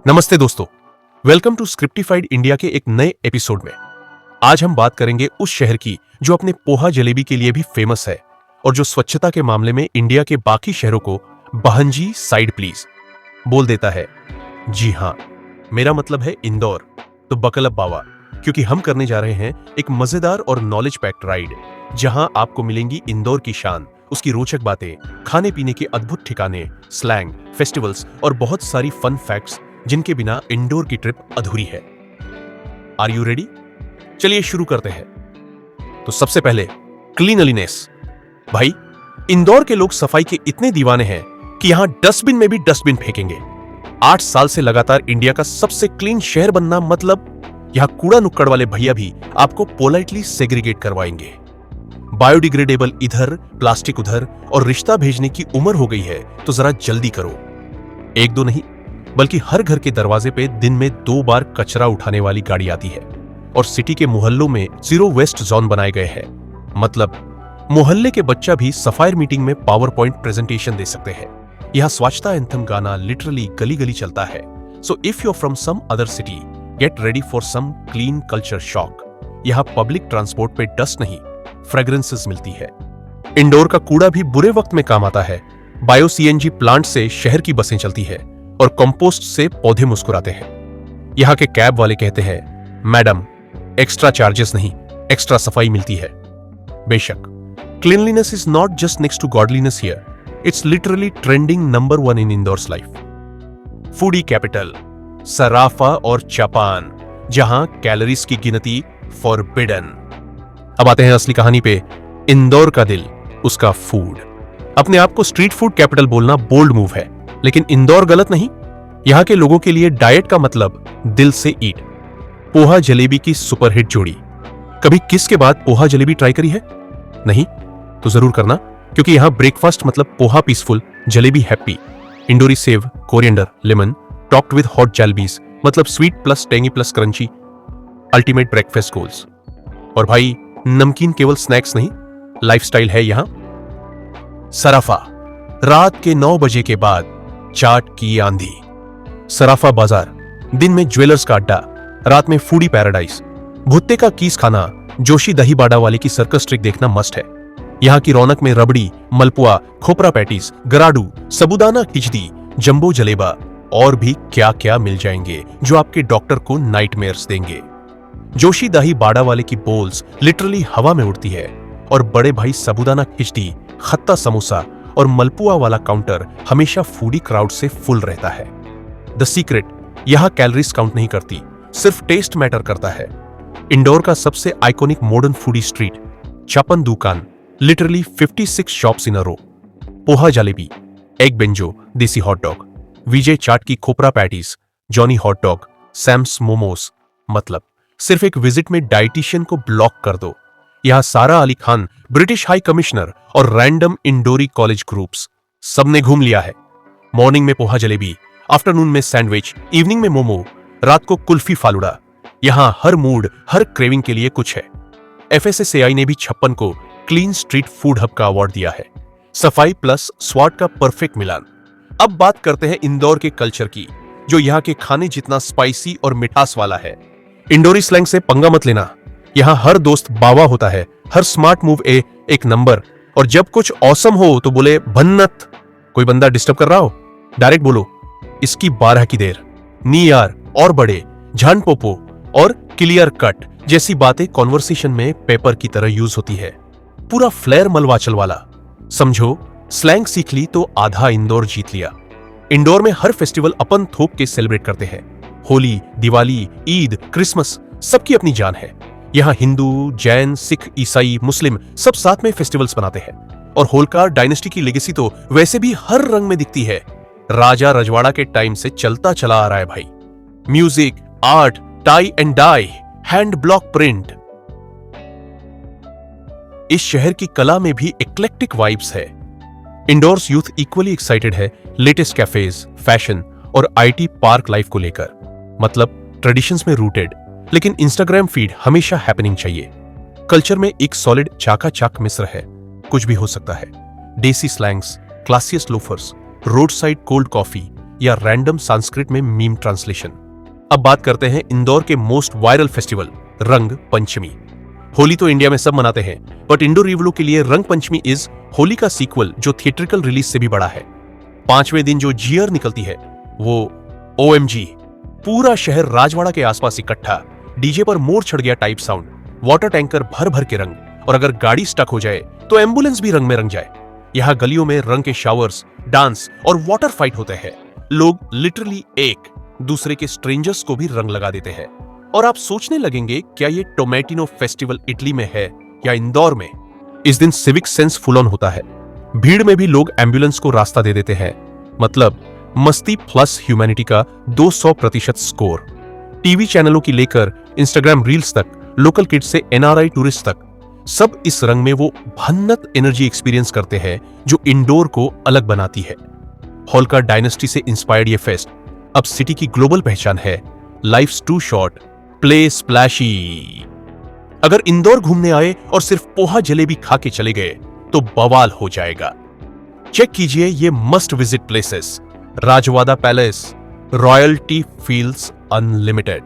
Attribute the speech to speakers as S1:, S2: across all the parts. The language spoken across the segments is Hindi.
S1: नमस्ते दोस्तों, वेलकम टू स्क्रिप्टिफाइड इंडिया के एक नए एपिसोड में। आज हम बात करेंगे उस शहर की जो अपने पोहा जलेबी के लिए भी फेमस है और जो स्वच्छता के मामले में इंडिया के बाकी शहरों को बहनजी साइड प्लीज बोल देता है। जी हां, मेरा मतलब है इंदौर। तो बकल अप बाबा, क्योंकि हम करने जा रहे हैं एक मजेदार और नॉलेज पैक्ड राइड, जहां आपको मिलेंगी इंदौर की शान, उसकी रोचक बातें, खाने पीने के अद्भुत ठिकाने, स्लैंग, फेस्टिवल्स और बहुत सारी फन फैक्ट्स जिनके बिना इंदौर की ट्रिप अधूरी है। Are you ready? चलिए शुरू करते हैं। तो सबसे पहले क्लीनलीनेस। भाई, इंदौर के लोग सफाई के इतने दीवाने हैं कि यहां डस्टबिन में भी डस्टबिन फेंकेंगे। 8 साल से लगातार इंडिया का सबसे क्लीन शहर बनना मतलब यहां कूड़ा नुक्कड़ वाले भैया भी आपको पोलाइटली सेग्रीगेट करवाएंगे। बायोडिग्रेडेबल इधर, प्लास्टिक उधर और रिश्ता भेजने की उम्र हो गई है तो जरा जल्दी करो। एक दो नहीं बल्कि हर घर के दरवाजे पे दिन में 2 बार कचरा उठाने वाली गाड़ी आती है और सिटी के मोहल्लों में जीरो वेस्ट जोन बनाए गए हैं। मतलब मोहल्ले के बच्चा भी सफाई मीटिंग में पावर पॉइंट प्रेजेंटेशन दे सकते हैं। यहाँ स्वच्छता एंथम गाना लिटरली गली गली चलता है। So if you are from some other city, get ready for some clean culture shock. यहाँ पब्लिक ट्रांसपोर्ट पे डस्ट नहीं, फ्रेग्रेंसेस मिलती है। इंदौर का कूड़ा भी बुरे वक्त में काम आता है। बायो सीएनजी प्लांट से शहर की बसें चलती है और कंपोस्ट से पौधे मुस्कुराते हैं। यहाँ के कैब वाले कहते हैं, मैडम एक्स्ट्रा चार्जेस नहीं, एक्स्ट्रा सफाई मिलती है। बेशक cleanliness is not just next to godliness here, it's literally trending number 1 in Indore's life. Foodie capital Sarafa और जापान, जहां कैलोरीज की गिनती फॉरबिडन। अब आते हैं असली कहानी पे। इंदौर का दिल, उसका फूड। अपने आप को स्ट्रीट फूड कैपिटल बोलना बोल्ड मूव है, लेकिन इंदौर गलत नहीं। यहां के लोगों के लिए डाइट का मतलब दिल से ईट। पोहा जलेबी की सुपरहिट जोड़ी। कभी किस के बाद पोहा जलेबी ट्राई करी है? नहीं तो जरूर करना, क्योंकि यहां ब्रेकफास्ट मतलब poha peaceful, jalebi happy, Indori sev, coriander, lemon, topped with hot jalebis मतलब sweet plus tangy plus crunchy, ultimate breakfast goals. और भाई, नमकीन केवल स्नैक्स नहीं, लाइफस्टाइल है यहां। सराफा, रात के 9 बजे के बाद चाट की आंधी। सराफा बाजार, दिन में ज्वेलर्स का अड्डा, रात में फूडी पैराडाइज। भुट्टे का कीस खाना, जोशी दही बाड़ा वाले की सर्कस ट्रिक देखना मस्ट है। यहाँ की रौनक में रबड़ी, मलपुआ, खोपरा पैटीज, गराडू, सबुदाना खिचड़ी, जंबो जलेबा और भी क्या क्या मिल जाएंगे जो आपके डॉक्टर को नाइटमेयर्स देंगे। जोशी दही बाड़ा वाले की बोल्स लिटरली हवा में उड़ती है और बड़े भाई सबुदाना खिचड़ी, खत्ता समोसा और मलपुआ वाला काउंटर हमेशा फूडी क्राउड से फुल रहता है। द सीक्रेट, यहां कैलोरीज काउंट नहीं करती, सिर्फ टेस्ट मैटर करता है। इंदौर का सबसे iconic modern foodie street Chappan Dukan, literally 56 shops in a row. Poha jalebi, egg banjo, desi hot dog, Vijay Chaat की khopra patties, Johnny hot dog, Sam's momos. मतलब सिर्फ एक विजिट में डाइटिशियन को ब्लॉक कर दो। यहां सारा Ali Khan, British high commissioner और रैंडम इंडोरी कॉलेज ग्रुप्स सबने घूम लिया है। मॉर्निंग में पोहा जलेबी, आफ्टरनून में सैंडविच, इवनिंग में मोमो, रात को कुल्फी फालूदा। यहां हर मूड, हर क्रेविंग के लिए कुछ है। FSSAI ने भी 56 को क्लीन स्ट्रीट फूड हब का अवार्ड दिया है। सफाई प्लस स्वाद का परफेक्ट मिलान। अब बात करते हैं इंदौर के कल्चर की, जो यहाँ के खाने जितना स्पाइसी और मिठास वाला है। इंडोरी स्लैंग से पंगा मत लेना, यहां हर दोस्त बावा होता है, हर स्मार्ट मूव एक नंबर, और जब कुछ औसम हो तो बोले भन्नत। कोई बंदा डिस्टर्ब कर रहा हो, डायरेक्ट बोलो इसकी 12 की देर। नी यार और बड़े, झान पोपो और क्लियर कट जैसी बातें कॉन्वर्सेशन में पेपर की तरह यूज होती है। पूरा फ्लेयर मलवाचल वाला। समझो स्लैंग सीख ली तो आधा इंदौर जीत लिया। इंदौर में हर फेस्टिवल अपन थोक के सेलिब्रेट करते हैं। होली, दिवाली, ईद, क्रिसमस, सबकी अपनी जान है। यहाँ हिंदू, जैन, सिख, ईसाई, मुस्लिम सब साथ में फेस्टिवल्स मनाते हैं। और होलकार डायनेस्टी की लेगेसी तो वैसे भी हर रंग में दिखती है। राजा रजवाड़ा के टाइम से चलता चला आ रहा है भाई। Music, art, tie and dye, hand block print. इस शहर की कला में भी एक्लेक्टिक वाइब्स है। इंदौर्स यूथ इक्वली एक्साइटेड है लेटेस्ट कैफेज, फैशन और IT पार्क लाइफ को लेकर। मतलब ट्रेडिशंस में रूटेड, लेकिन इंस्टाग्राम फीड हमेशा हैपनिंग चाहिए। कल्चर में एक सॉलिड चाका चाक मिश्र है, कुछ भी हो सकता है। Desi slangs, classiest loafers, road side cold coffee, या रैंडम संस्कृत में मीम ट्रांसलेशन। अब बात करते हैं इंदौर के मोस्ट वायरल फेस्टिवल रंग पंचमी। होली तो इंडिया में सब मनाते हैं, बट इंडो रिवलो के लिए रंग पंचमी इज होली का सीक्वल जो थिएट्रिकल रिलीज से भी बड़ा है। 5वें दिन जो जीयर निकलती है वो OMG, पूरा शहर राजवाड़ा के आसपास इकट्ठा, डीजे पर मोर चढ़ गया टाइप साउंड, वाटर टैंकर भर भर के रंग, और अगर गाड़ी स्टक हो जाए तो एम्बुलेंस भी रंग में रंग जाए। यहाँ गलियों में रंग के शावर्स, डांस और वाटर फाइट होते हैं। लोग लिटरली एक दूसरे के स्ट्रेंजर्स को भी रंग लगा देते हैं। और आप सोचने लगेंगे क्या ये टोमेटिनो फेस्टिवल इटली में है या इंदौर में। इस दिन सिविक सेंस फुल ऑन होता है। भीड़ में भी लोग एम्बुलेंस को रास्ता दे देते हैं। मतलब मस्ती प्लस ह्यूमैनिटी का 200% स्कोर। टीवी चैनलों की लेकर इंस्टाग्राम रील्स तक, लोकल किड्स से NRI टूरिस्ट तक, सब इस रंग में वो भन्नत एनर्जी एक्सपीरियंस करते हैं जो इंडोर को अलग बनाती है। होलकर डायनेस्टी से इंस्पायर्ड ये फेस्ट अब सिटी की ग्लोबल पहचान है। Life's too short, play splashy. अगर इंदौर घूमने आए और सिर्फ पोहा जलेबी खा के चले गए तो बवाल हो जाएगा। चेक कीजिए ये must visit places. Rajwada palace, royalty feels unlimited.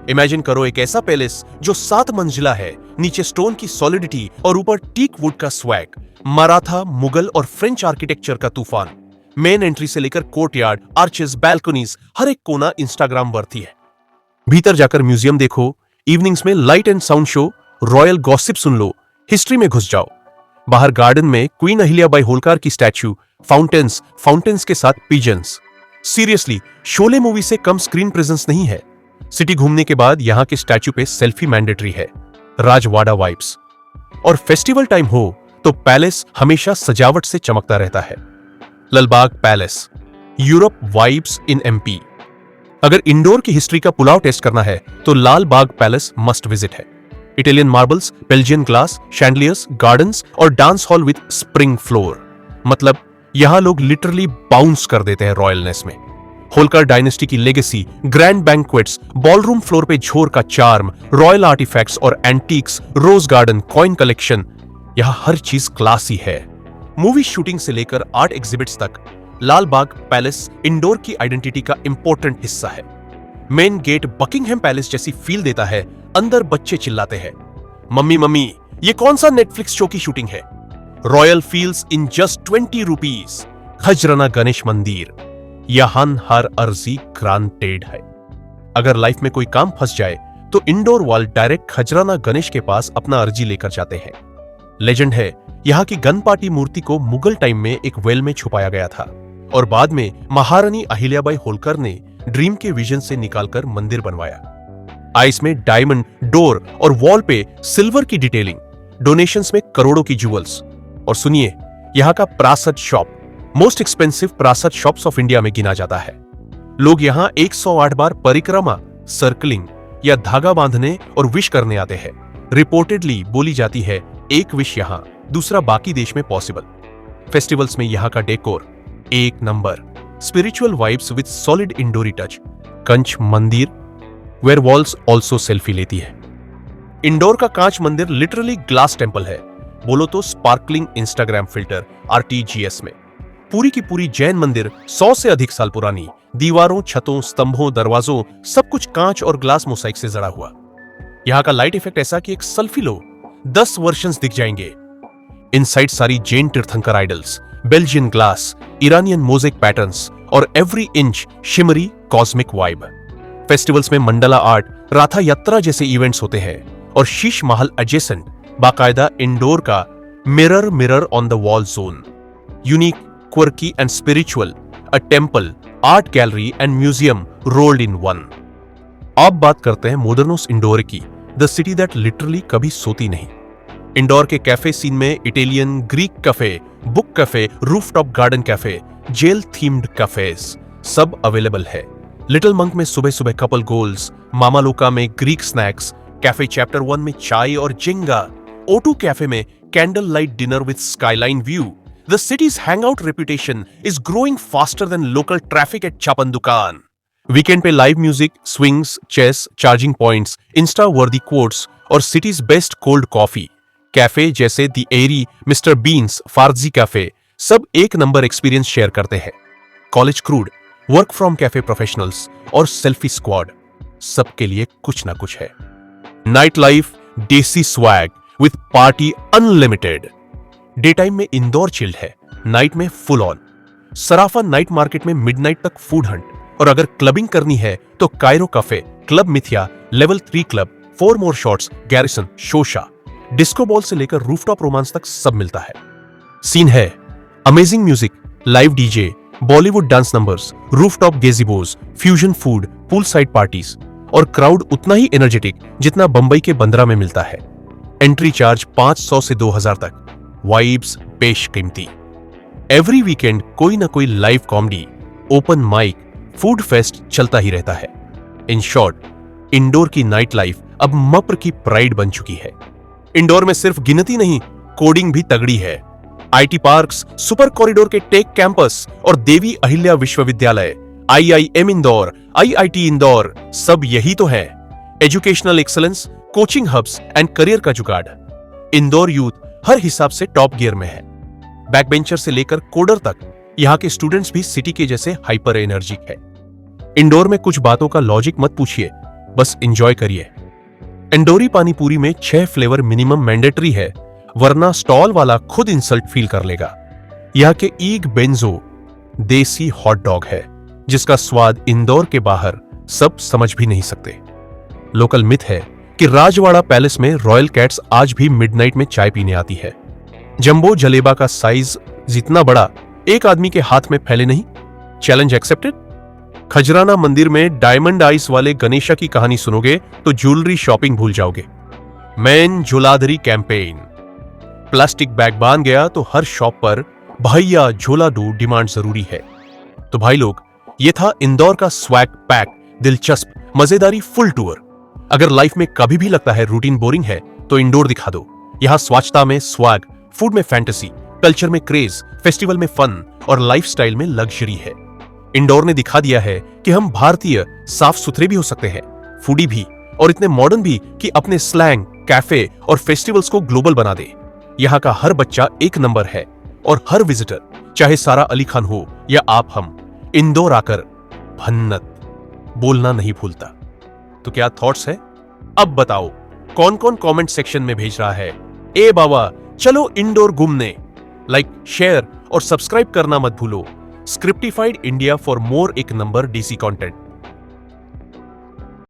S1: Imagine करो एक ऐसा पैलेस जो 7 मंजिला है, नीचे स्टोन की सॉलिडिटी और ऊपर टीक वुड का स्वैग, मराठा, मुगल और फ्रेंच आर्किटेक्चर का तूफान। मेन एंट्री से लेकर कोर्टयार्ड, आर्चेस, बैल्कनीज, हर एक कोना इंस्टाग्राम वर्थी है। भीतर जाकर म्यूजियम देखो, इवनिंग्स में light and sound show, royal gossip soon low, history में घुस जाओ। बाहर गार्डन में क्वीन अहिल्याबाई होलकर की स्टैच्यू, फाउंटेन्स के साथ पिजन्स। सीरियसली, शोले मूवी से कम स्क्रीन प्रेजेंस नहीं है। सिटी घूमने के बाद यहाँ के स्टैच्यू पे सेल्फी मैंडेटरी है। राजवाड़ा वाइब्स। और फेस्टिवल टाइम हो तो पैलेस हमेशा सजावट से चमकता रहता है। Lalbagh palace, Europe vibes in MP। अगर इंडोर की हिस्ट्री का पुलाव टेस्ट करना है तो Lal Bagh palace must visit है। Italian marbles, Belgian glass, chandeliers, gardens और dance hall with spring floor. मतलब यहां लोग लिटरली बाउंस कर देते हैं रॉयलनेस में। होलकर डायनेस्टी की legacy, grand banquets, ballroom floor पे झोर का चार्म, रॉयल आर्टिफैक्ट्स और antiques, rose garden, coin collection, यहां हर चीज क्लासी है। मूवी शूटिंग से लेकर आर्ट एग्जिबिट्स तक, लाल बाग पैलेस इंडोर की आइडेंटिटी का इंपॉर्टेंट हिस्सा है। मेन गेट बकिंगहैम पैलेस जैसी फील देता है। अंदर बच्चे चिल्लाते हैं, मम्मी मम्मी ये कौन सा नेटफ्लिक्स शो की शूटिंग है। Royal feels in just 20 rupees. Khajrana Ganesh मंदिर, यहां हर अर्जी ग्रांटेड है। अगर लाइफ में कोई काम फंस जाए तो इंडोर वाल डायरेक्ट खजराना गणेश के पास अपना अर्जी लेकर जाते हैं। लेजेंड है यहाँ की गणपाटी मूर्ति को मुगल टाइम में एक वेल में छुपाया गया था और बाद में महारानी अहिल्याबाई होलकर ने ड्रीम के विजन से निकालकर मंदिर बनवाया। आइस में डायमंड, डोर और वॉल पे सिल्वर की डिटेलिंग, डोनेशंस में करोड़ों की ज्वेल्स। और सुनिए, यहाँ का prasad shop most expensive prasad shops of India में गिना जाता है। लोग यहाँ 108 बार परिक्रमा, सर्कलिंग या धागा बांधने और विश करने आते हैं। रिपोर्टेडली बोली जाती है एक विश यहाँ, दूसरा बाकी देश में पॉसिबल। फेस्टिवल्स में यहाँ का डेकोर एक number. Spiritual vibes with solid Indori touch. कंच मंदिर वेयर वॉल्स ऑल्सो सेल्फी लेती है। इंडोर का कांच मंदिर लिटरली ग्लास टेम्पल है, बोलो तो स्पार्कलिंग इंस्टाग्राम फिल्टर RTGS में। पूरी की पूरी जैन मंदिर 100 से अधिक साल पुरानी, दीवारों, छतों, स्तंभों, दरवाजों सब कुछ कांच और ग्लास मोसाइक से जड़ा हुआ। यहाँ का लाइट इफेक्ट ऐसा कि एक सेल्फी लो 10 वर्जन्स दिख जाएंगे। इनसाइड सारी Jain Tirthankar idols, Belgian glass, Iranian mosaic patterns और every inch shimmery cosmic vibe. Festivals में मंडला आर्ट, राथा यात्रा जैसे इवेंट्स होते हैं और शीश महल एडजेसेंट बाकायदा इंडोर का mirror on the wall zone. Unique, quirky and spiritual, a temple, art gallery and museum rolled in one. अब बात करते हैं मोडर्नोस इंडोर की, द सिटी दैट लिटरली कभी सोती नहीं। इंडोर के कैफे सीन में Italian, Greek cafe, book cafe, rooftop garden cafe, jail themed cafes सब अवेलेबल है। लिटिल मंक में सुबह सुबह कपल गोल्स, मामालोका में ग्रीक स्नैक्स, कैफे चैप्टर 1 में चाय और जिंगा, O2 कैफे में candle light dinner with skyline view. The city's hangout reputation is growing faster than local traffic at Chapan Dukan. Weekend पे live music, swings, chess, charging points, insta worthy quotes और city's best cold coffee cafe जैसे the airy, mister beans, Farzi cafe सब एक नंबर एक्सपीरियंस शेयर करते हैं। College crowd, work from cafe professionals और सेल्फी स्क्वाड, सबके लिए कुछ ना कुछ है। Night life, desi swag with party unlimited. Day time में इंदौर चिल्ड है, नाइट में full on. Sarafa night market में मिडनाइट तक फूड हंट, और अगर क्लबिंग करनी है तो कायरो कैफे, क्लब मिथिया, लेवल 3 क्लब, 4 मोर शॉट्स, गैरिसन, शोशा, डिस्को बॉल से लेकर रूफटॉप रोमांस तक सब मिलता है। सीन है amazing music, live DJ, Bollywood dance numbers, rooftop gazebos, fusion food, pool side parties, और क्राउड उतना ही एनर्जेटिक जितना बंबई के बंदरा में मिलता है। एंट्री चार्ज 500 से 2000 तक, वाइब्स बेशकीमती। एवरी वीकेंड कोई ना कोई live comedy, open mic, food fest चलता ही रहता है। इन शॉर्ट, इंदौर की नाइट लाइफ अब मप्र की प्राइड बन चुकी है। इंदौर में सिर्फ गिनती नहीं, कोडिंग भी तगड़ी है। आईटी पार्क्स, सुपर कॉरिडोर के टेक कैंपस और देवी अहिल्या विश्वविद्यालय, आईआईएम इंदौर, आईआईटी इंदौर, सब यही तो है। Educational excellence, coaching hubs and career का जुगाड़। इंदौर यूथ हर हिसाब से टॉप गियर में है। बैकबेंचर से लेकर कोडर तक यहां के स्टूडेंट्स भी सिटी के जैसे हाइपर एनर्जिक है। इंदौर में कुछ बातों का लॉजिक मत पूछिए, बस एंजॉय करिए। इंदौरी पानीपुरी में 6 फ्लेवर मिनिमम मैंडेटरी है, वरना स्टॉल वाला खुद इंसल्ट फील कर लेगा। यहां के ईग बेंजो देसी हॉट डॉग है, जिसका स्वाद इंदौर के बाहर सब समझ भी नहीं सकते। लोकल मिथ है कि राजवाड़ा पैलेस में रॉयल कैट्स आज भी मिडनाइट में चाय पीने आती है। जंबो जलेबा का साइज जितना बड़ा एक आदमी के हाथ में फैले नहीं, चैलेंज एक्सेप्टेड। खजराना मंदिर में डायमंड आइस वाले गणेशा की कहानी सुनोगे तो ज्वेलरी शॉपिंग भूल जाओगे। मैन झोलाधरी कैंपेन, प्लास्टिक बैग बांध गया तो हर शॉप पर भैया झोला दो डिमांड जरूरी है। तो भाई लोग, ये था इंदौर का स्वैग पैक, दिलचस्प, मजेदारी फुल टूर। अगर लाइफ में कभी भी लगता है रूटीन बोरिंग है तो इंदौर दिखा दो। यहां स्वच्छता में स्वैग, फूड में फैंटेसी, कल्चर में क्रेज, फेस्टिवल में फन और लाइफस्टाइल में लग्जरी है। इंदौर ने दिखा दिया है कि हम भारतीय साफ सुथरे भी हो सकते हैं, फूडी भी, और इतने मॉडर्न भी कि अपने स्लैंग, कैफे और फेस्टिवल्स को ग्लोबल बना दे। यहाँ का हर बच्चा एक नंबर है, और हर विजिटर, चाहे सारा अली खान हो या आप हम, इंदौर आकर भन्नत बोलना नहीं भूलता। तो क्या थॉट्स है? अब बताओ कौन कौन कमेंट सेक्शन में भेज रहा है ए बाबा चलो इंदौर घूमने। लाइक, शेयर और सब्सक्राइब करना मत भूलो। स्क्रिप्टिफाइड इंडिया फॉर मोर एक नंबर डीसी कंटेंट।